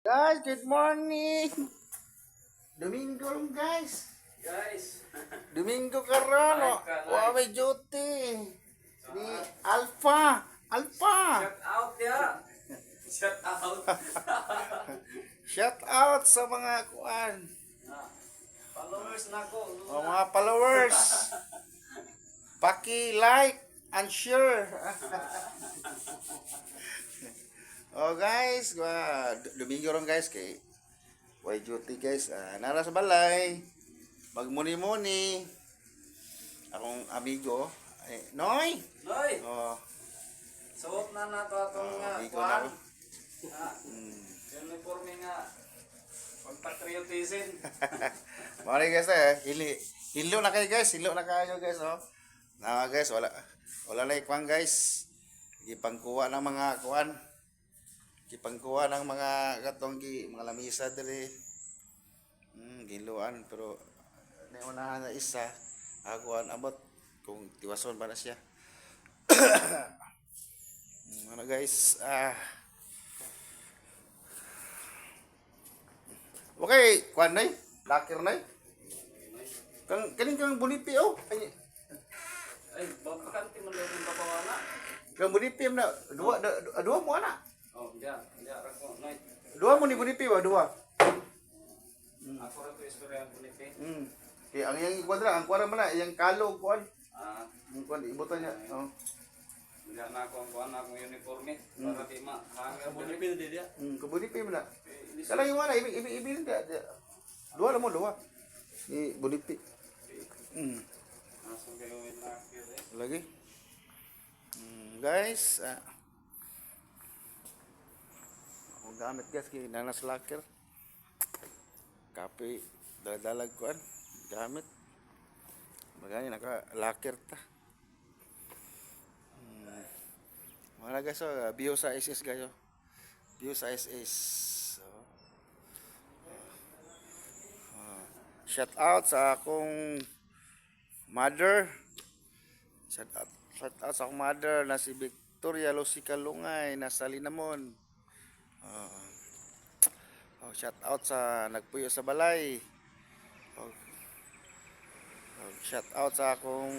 Guys, good morning. Domingo ron, guys. Domingo karon. Wa may duty. Ni Alpha. Alpha. Shout out ya. Shout out. Shout out sa mga kuan. Followers na ko. O mga followers. Paki-like and share. Oh guys, Domingo ron guys kay way duty guys. Nara sa balay. Magmuni-muni. Akong amigo. Noy. Noy, Oh, suot na nato atong amigo kuan. na ako. Uniforme nga. Pagpatriotism. Mari guys hilo na kayo guys, hilo na kayo guys oh. Na guys, wala na ikwan guys. Gipangkuha ng mga kuan. Gipangkuha ng mga katong mga lamisa diri. Giluan pero nauna na isa ako an abot kung tiwason ba na siya. Ano guys, okay, kuan nay, lakir nay. Kang bunipi oh. Ay, bakante man daw yung babawana. Kang bunipi na dua mo ana. Oh, diyan ra ko Noy. Dua mo ni bunipi ba dua? Ako ra to istorya ko ni Pe. Kaya ang yang kwadra, ang kuara man na, yang kalo kuan. Ah, Ang kuan ibutan niya. Oh. diyan na ako ang kuan akong uniforme para di ma hanger Pil di dia. Kabunipi mo na. Kala yung ana, ibig dia. Dua lang mo, dua. Ni bunipi. Asong kayo win na Lagi. Guys, ang gamit guys kay nanas locker. Kape dalag kuan gamit. Magani naka locker ta. Wala guys, bio sa SS guys. Bio sa SS. Shout out sa akong mother. Shout out sa akong mother na si Victoria Lucica Lungay nasa Linamon. Shout out sa nagpuyo sa balay. Shout out sa akong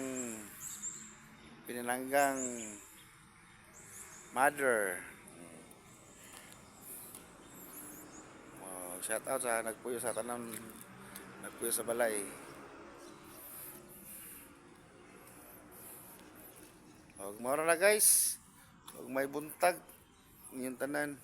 pinananggang mother. Shout out sa nagpuyo sa tanang nagpuyo sa balay. Mara na guys. May buntag yung tanan.